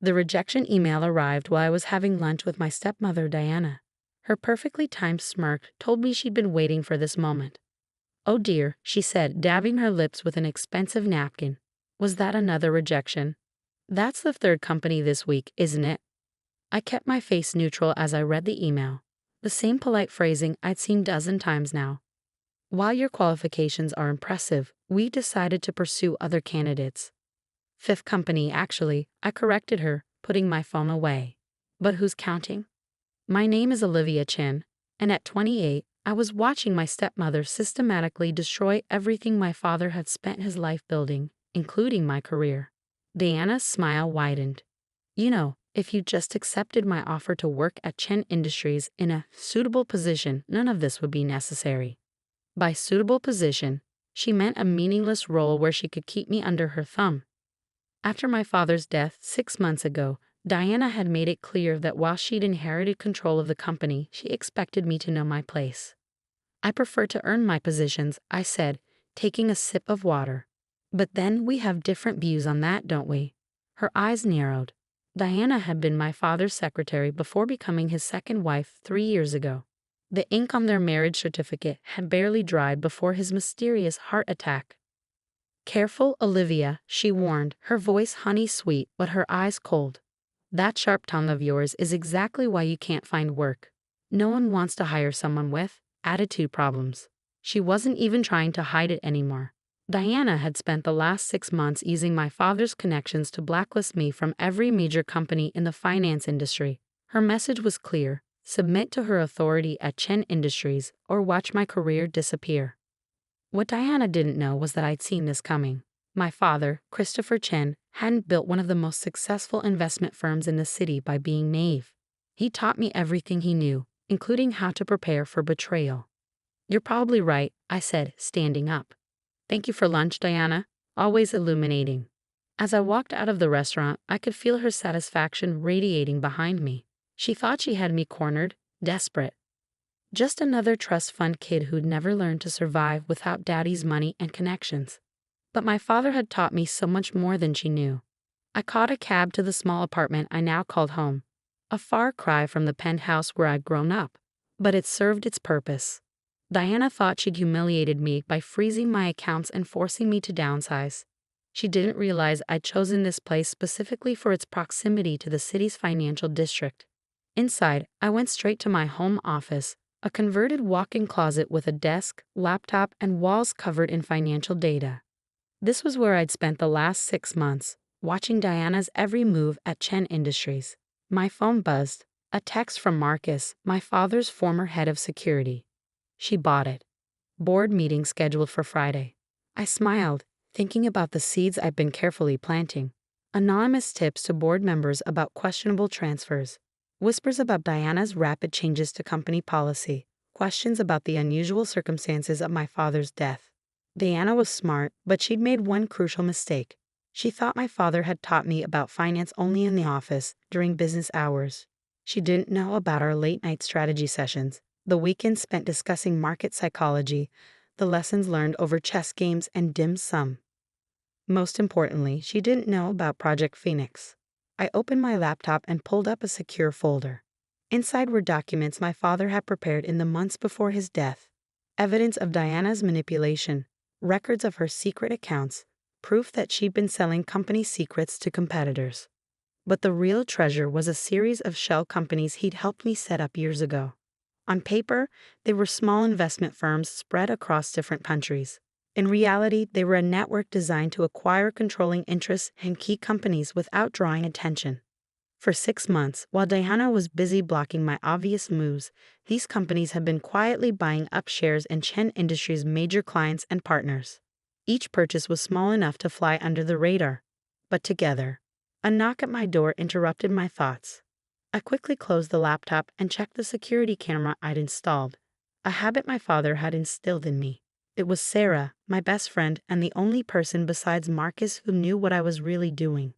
The rejection email arrived while I was having lunch with my stepmother, Diana. Her perfectly timed smirk told me she'd been waiting for this moment. "Oh dear," she said, dabbing her lips with an expensive napkin. "Was that another rejection?" "That's the third company this week, isn't it?" I kept my face neutral as I read the email. The same polite phrasing I'd seen dozen times now. "While your qualifications are impressive, we decided to pursue other candidates." "Fifth company, actually," I corrected her, putting my phone away. "But who's counting?" My name is Olivia Chin, and at 28, I was watching my stepmother systematically destroy everything my father had spent his life building, including my career. Diana's smile widened. "You know, if you just accepted my offer to work at Chen Industries in a suitable position, none of this would be necessary." By suitable position, she meant a meaningless role where she could keep me under her thumb. After my father's death 6 months ago, Diana had made it clear that while she'd inherited control of the company, she expected me to know my place. "I prefer to earn my positions," I said, taking a sip of water. "But then we have different views on that, don't we?" Her eyes narrowed. Diana had been my father's secretary before becoming his second wife 3 years ago. The ink on their marriage certificate had barely dried before his mysterious heart attack. "Careful, Olivia," she warned, her voice honey-sweet but her eyes cold. "That sharp tongue of yours is exactly why you can't find work. No one wants to hire someone with attitude problems." She wasn't even trying to hide it anymore. Diana had spent the last 6 months using my father's connections to blacklist me from every major company in the finance industry. Her message was clear: submit to her authority at Chen Industries or watch my career disappear. What Diana didn't know was that I'd seen this coming. My father, Christopher Chen, hadn't built one of the most successful investment firms in the city by being naive. He taught me everything he knew, including how to prepare for betrayal. "You're probably right," I said, standing up. "Thank you for lunch, Diana. Always illuminating." As I walked out of the restaurant, I could feel her satisfaction radiating behind me. She thought she had me cornered, desperate. Just another trust fund kid who'd never learned to survive without daddy's money and connections. But my father had taught me so much more than she knew. I caught a cab to the small apartment I now called home. A far cry from the penthouse where I'd grown up, but it served its purpose. Diana thought she'd humiliated me by freezing my accounts and forcing me to downsize. She didn't realize I'd chosen this place specifically for its proximity to the city's financial district. Inside, I went straight to my home office, a converted walk-in closet with a desk, laptop, and walls covered in financial data. This was where I'd spent the last 6 months, watching Diana's every move at Chen Industries. My phone buzzed, a text from Marcus, my father's former head of security. She bought it. Board meeting scheduled for Friday. I smiled, thinking about the seeds I'd been carefully planting. Anonymous tips to board members about questionable transfers. Whispers about Diana's rapid changes to company policy. Questions about the unusual circumstances of my father's death. Diana was smart, but she'd made one crucial mistake. She thought my father had taught me about finance only in the office, during business hours. She didn't know about our late-night strategy sessions, the weekends spent discussing market psychology, the lessons learned over chess games and dim sum. Most importantly, she didn't know about Project Phoenix. I opened my laptop and pulled up a secure folder. Inside were documents my father had prepared in the months before his death. Evidence of Diana's manipulation, records of her secret accounts, proof that she'd been selling company secrets to competitors. But the real treasure was a series of shell companies he'd helped me set up years ago. On paper, they were small investment firms spread across different countries. In reality, they were a network designed to acquire controlling interests in key companies without drawing attention. For 6 months, while Diana was busy blocking my obvious moves, these companies had been quietly buying up shares in Chen Industries' major clients and partners. Each purchase was small enough to fly under the radar. But together, a knock at my door interrupted my thoughts. I quickly closed the laptop and checked the security camera I'd installed, a habit my father had instilled in me. It was Sarah, my best friend and the only person besides Marcus who knew what I was really doing.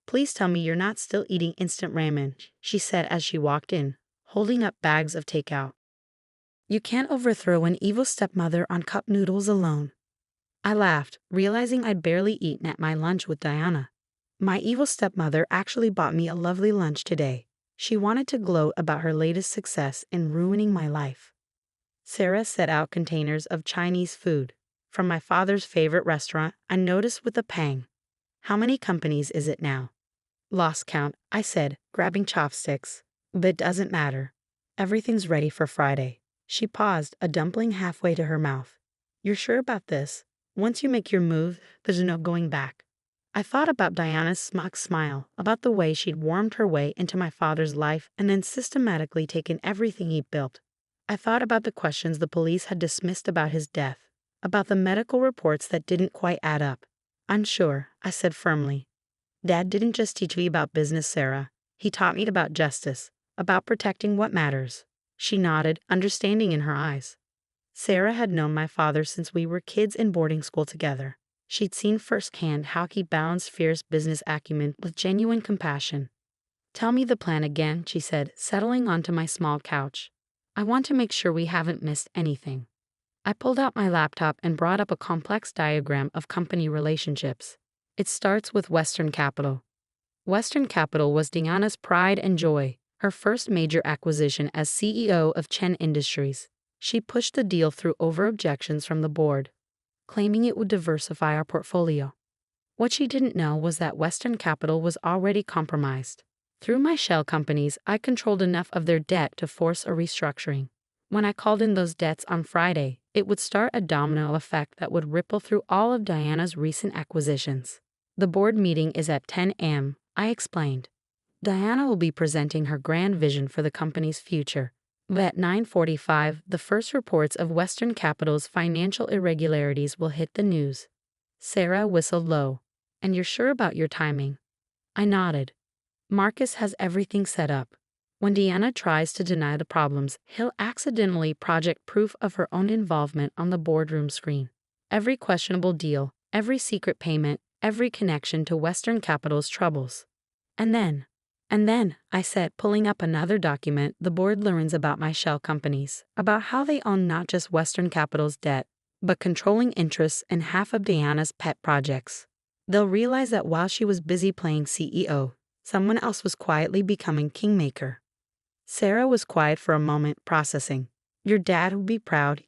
"Please tell me you're not still eating instant ramen," she said as she walked in, holding up bags of takeout. "You can't overthrow an evil stepmother on cup noodles alone." I laughed, realizing I'd barely eaten at my lunch with Diana. My evil stepmother actually bought me a lovely lunch today. She wanted to gloat about her latest success in ruining my life. Sarah set out containers of Chinese food. From my father's favorite restaurant, I noticed with a pang. How many companies is it now? Lost count, I said, grabbing chopsticks. But it doesn't matter. Everything's ready for Friday. She paused, a dumpling halfway to her mouth. You're sure about this? Once you make your move, there's no going back. I thought about Diana's smug smile, about the way she'd warmed her way into my father's life and then systematically taken everything he'd built. I thought about the questions the police had dismissed about his death, about the medical reports that didn't quite add up. I'm sure, I said firmly. Dad didn't just teach me about business, Sarah. He taught me about justice, about protecting what matters. She nodded, understanding in her eyes. Sarah had known my father since we were kids in boarding school together. She'd seen firsthand how he balanced fierce business acumen with genuine compassion. Tell me the plan again, she said, settling onto my small couch. I want to make sure we haven't missed anything. I pulled out my laptop and brought up a complex diagram of company relationships. It starts with Western Capital. Western Capital was Diana's pride and joy, her first major acquisition as CEO of Chen Industries. She pushed the deal through over objections from the board, claiming it would diversify our portfolio. What she didn't know was that Western Capital was already compromised. Through my shell companies, I controlled enough of their debt to force a restructuring. When I called in those debts on Friday, it would start a domino effect that would ripple through all of Diana's recent acquisitions. The board meeting is at 10 a.m., I explained. Diana will be presenting her grand vision for the company's future. But at 9:45, the first reports of Western Capital's financial irregularities will hit the news. Sarah whistled low. And you're sure about your timing? I nodded. Marcus has everything set up. When Diana tries to deny the problems, he'll accidentally project proof of her own involvement on the boardroom screen. Every questionable deal, every secret payment, every connection to Western Capital's troubles. And then, I said, pulling up another document, the board learns about my shell companies, about how they own not just Western Capital's debt, but controlling interests in half of Diana's pet projects. They'll realize that while she was busy playing CEO, someone else was quietly becoming kingmaker. Sarah was quiet for a moment, processing. Your dad would be proud,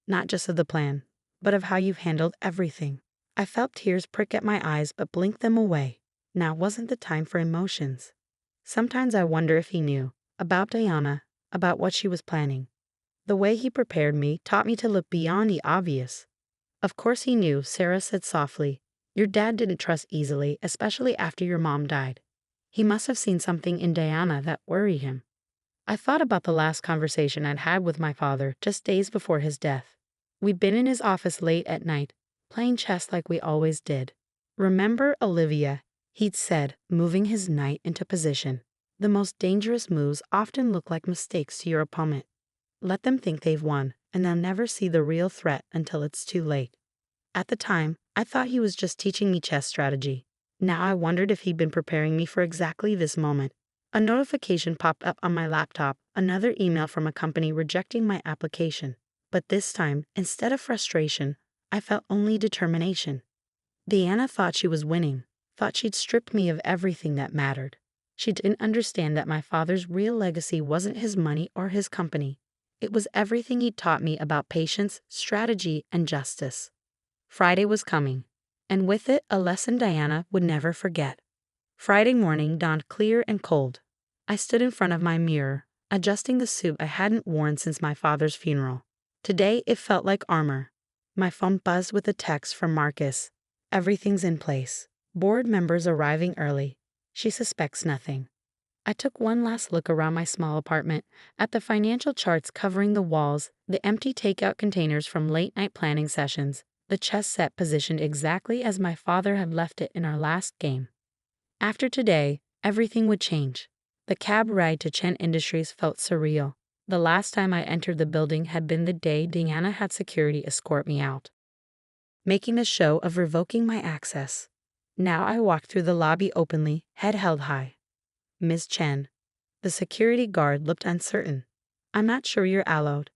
not just of the plan, but of how you've handled everything. I felt tears prick at my eyes but blinked them away. Now wasn't the time for emotions. Sometimes I wonder if he knew about Diana, about what she was planning. The way he prepared me taught me to look beyond the obvious. Of course he knew, Sarah said softly. Your dad didn't trust easily, especially after your mom died. He must have seen something in Diana that worried him. I thought about the last conversation I'd had with my father just days before his death. We'd been in his office late at night, playing chess like we always did. Remember, Olivia, he'd said, moving his knight into position. The most dangerous moves often look like mistakes to your opponent. Let them think they've won, and they'll never see the real threat until it's too late. At the time, I thought he was just teaching me chess strategy. Now I wondered if he'd been preparing me for exactly this moment. A notification popped up on my laptop, another email from a company rejecting my application. But this time, instead of frustration, I felt only determination. Diana thought she was winning, thought she'd stripped me of everything that mattered. She didn't understand that my father's real legacy wasn't his money or his company. It was everything he'd taught me about patience, strategy, and justice. Friday was coming, and with it a lesson Diana would never forget. Friday morning dawned clear and cold. I stood in front of my mirror, adjusting the suit I hadn't worn since my father's funeral. Today it felt like armor. My phone buzzed with a text from Marcus. Everything's in place. Board members arriving early. She suspects nothing. I took one last look around my small apartment, at the financial charts covering the walls, the empty takeout containers from late-night planning sessions, the chess set positioned exactly as my father had left it in our last game. After today, everything would change. The cab ride to Chen Industries felt surreal. The last time I entered the building had been the day Diana had security escort me out, making a show of revoking my access. Now I walked through the lobby openly, head held high. Ms. Chen. The security guard looked uncertain. I'm not sure you're allowed.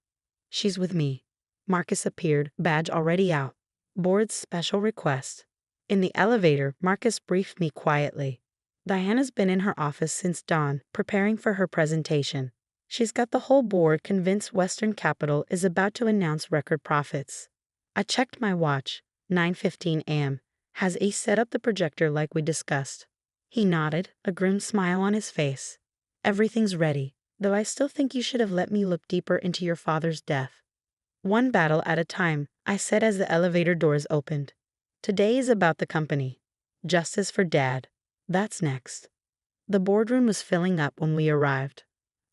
She's with me. Marcus appeared, badge already out. Board's special request. In the elevator, Marcus briefed me quietly. Diana's been in her office since dawn, preparing for her presentation. She's got the whole board convinced Western Capital is about to announce record profits. I checked my watch, 9:15 a.m. Has Ace set up the projector like we discussed? He nodded, a grim smile on his face. Everything's ready, though I still think you should have let me look deeper into your father's death. One battle at a time, I said as the elevator doors opened. Today is about the company. Justice for Dad. That's next. The boardroom was filling up when we arrived.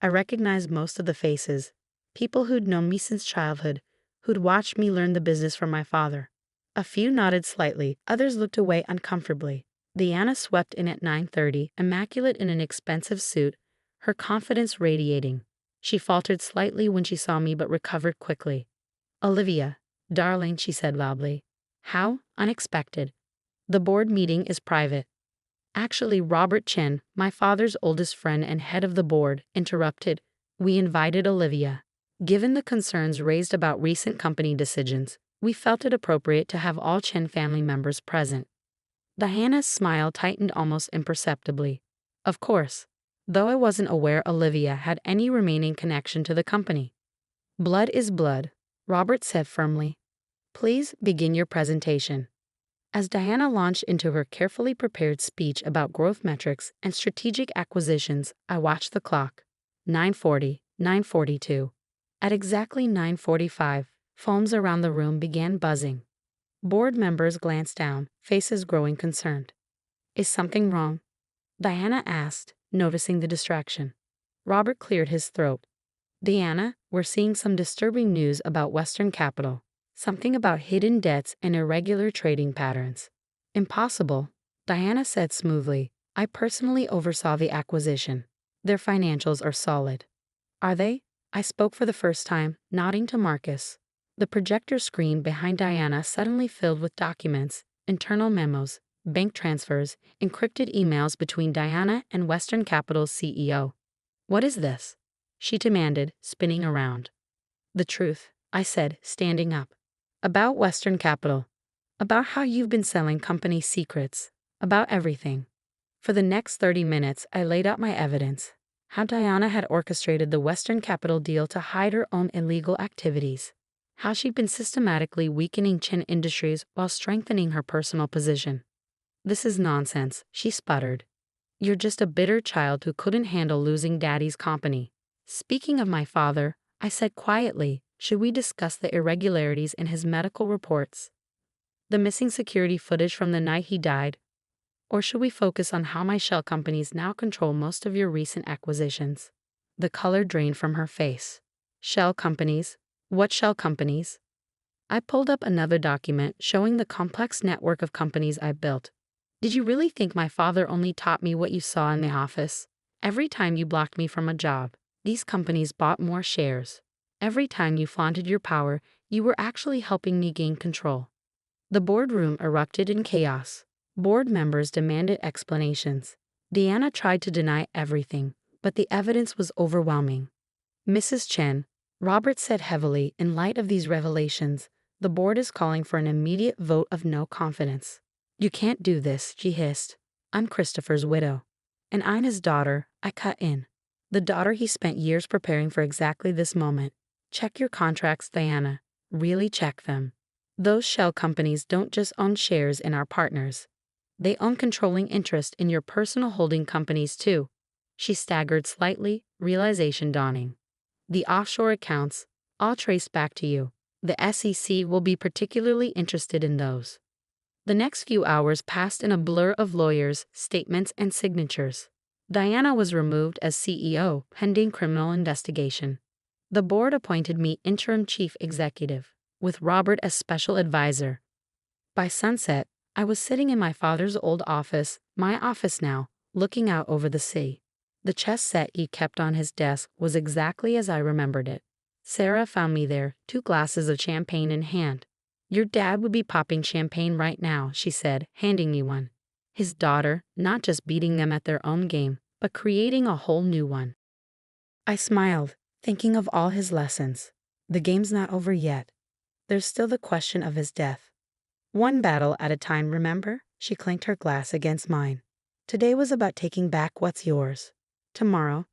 I recognized most of the faces, people who'd known me since childhood, who'd watched me learn the business from my father. A few nodded slightly, others looked away uncomfortably. Diana swept in at 9:30, immaculate in an expensive suit, her confidence radiating. She faltered slightly when she saw me but recovered quickly. "Olivia, darling," she said loudly. "How unexpected. The board meeting is private." Actually, Robert Chen, my father's oldest friend and head of the board, interrupted. "We invited Olivia. Given the concerns raised about recent company decisions, we felt it appropriate to have all Chen family members present." Diana's smile tightened almost imperceptibly. Of course, though I wasn't aware Olivia had any remaining connection to the company. "Blood is blood," Robert said firmly. "Please begin your presentation." As Diana launched into her carefully prepared speech about growth metrics and strategic acquisitions, I watched the clock. 9:40, 9:42. At exactly 9:45, phones around the room began buzzing. Board members glanced down, faces growing concerned. "Is something wrong?" Diana asked, noticing the distraction. Robert cleared his throat. "Diana, we're seeing some disturbing news about Western Capital. Something about hidden debts and irregular trading patterns." "Impossible," Diana said smoothly. "I personally oversaw the acquisition. Their financials are solid." "Are they?" I spoke for the first time, nodding to Marcus. The projector screen behind Diana suddenly filled with documents, internal memos, bank transfers, encrypted emails between Diana and Western Capital's CEO. "What is this?" she demanded, spinning around. "The truth," I said, standing up. "About Western Capital. About how you've been selling company secrets. About everything." For the next 30 minutes, I laid out my evidence. How Diana had orchestrated the Western Capital deal to hide her own illegal activities. How she'd been systematically weakening Chin Industries while strengthening her personal position. "This is nonsense," she sputtered. "You're just a bitter child who couldn't handle losing Daddy's company." Speaking of my father, I said quietly, "Should we discuss the irregularities in his medical reports? The missing security footage from the night he died? Or should we focus on how my shell companies now control most of your recent acquisitions?" The color drained from her face. "Shell companies? What shell companies?" I pulled up another document showing the complex network of companies I built. "Did you really think my father only taught me what you saw in the office? Every time you blocked me from a job, these companies bought more shares. Every time you flaunted your power, you were actually helping me gain control." The boardroom erupted in chaos. Board members demanded explanations. Diana tried to deny everything, but the evidence was overwhelming. "Mrs. Chen," Robert said heavily, "in light of these revelations, the board is calling for an immediate vote of no confidence." "You can't do this," she hissed. "I'm Christopher's widow. And I'm his daughter," I cut in. "The daughter he spent years preparing for exactly this moment. Check your contracts, Diana. Really check them. Those shell companies don't just own shares in our partners. They own controlling interest in your personal holding companies too." She staggered slightly, realization dawning. "The offshore accounts, all traced back to you. The SEC will be particularly interested in those." The next few hours passed in a blur of lawyers, statements, and signatures. Diana was removed as CEO, pending criminal investigation. The board appointed me interim chief executive, with Robert as special advisor. By sunset, I was sitting in my father's old office, my office now, looking out over the sea. The chess set he kept on his desk was exactly as I remembered it. Sarah found me there, 2 glasses of champagne in hand. "Your dad would be popping champagne right now," she said, handing me one. His daughter, not just beating them at their own game, but creating a whole new one. I smiled, thinking of all his lessons. The game's not over yet. There's still the question of his death. One battle at a time, remember? She clinked her glass against mine. Today was about taking back what's yours. Tomorrow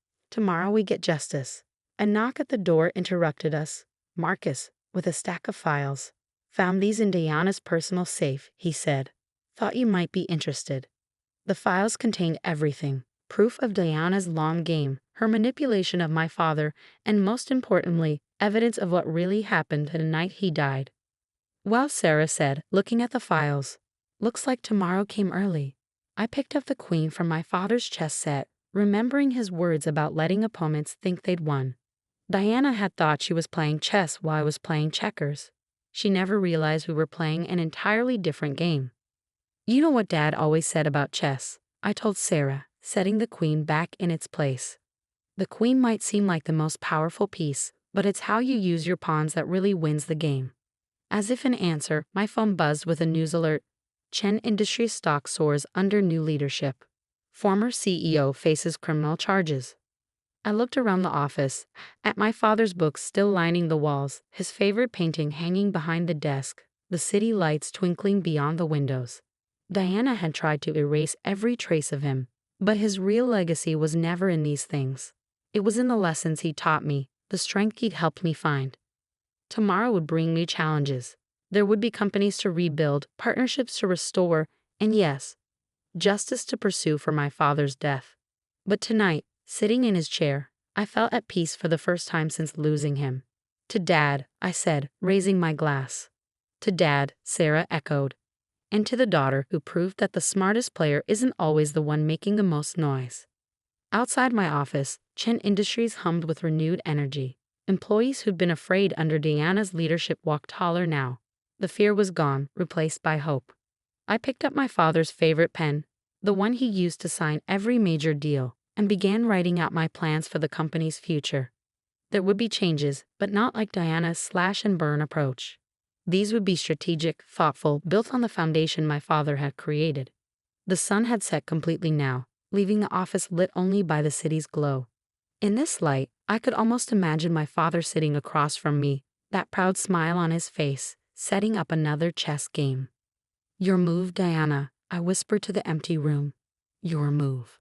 we get justice. A knock at the door interrupted us. Marcus, with a stack of files. Found these in Diana's personal safe, he said. Thought you might be interested. The files contained everything. Proof of Diana's long game, her manipulation of my father, and most importantly, evidence of what really happened the night he died. Well, Sarah said, looking at the files. Looks like tomorrow came early. I picked up the queen from my father's chess set, remembering his words about letting opponents think they'd won. Diana had thought she was playing chess while I was playing checkers. She never realized we were playing an entirely different game. You know what Dad always said about chess, I told Sarah, setting the queen back in its place. The queen might seem like the most powerful piece, but it's how you use your pawns that really wins the game. As if in answer, my phone buzzed with a news alert. Chen Industries stock soars under new leadership. Former CEO faces criminal charges. I looked around the office, at my father's books still lining the walls, his favorite painting hanging behind the desk, the city lights twinkling beyond the windows. Diana had tried to erase every trace of him, but his real legacy was never in these things. It was in the lessons he taught me, the strength he'd helped me find. Tomorrow would bring new challenges. There would be companies to rebuild, partnerships to restore, and yes, justice to pursue for my father's death. But tonight, sitting in his chair, I felt at peace for the first time since losing him. To Dad, I said, raising my glass. To Dad, Sarah echoed. And to the daughter who proved that the smartest player isn't always the one making the most noise. Outside my office, Chen Industries hummed with renewed energy. Employees who'd been afraid under Diana's leadership walked taller now. The fear was gone, replaced by hope. I picked up my father's favorite pen, the one he used to sign every major deal, and began writing out my plans for the company's future. There would be changes, but not like Diana's slash-and-burn approach. These would be strategic, thoughtful, built on the foundation my father had created. The sun had set completely now, leaving the office lit only by the city's glow. In this light, I could almost imagine my father sitting across from me, that proud smile on his face, setting up another chess game. Your move, Diana, I whispered to the empty room. Your move.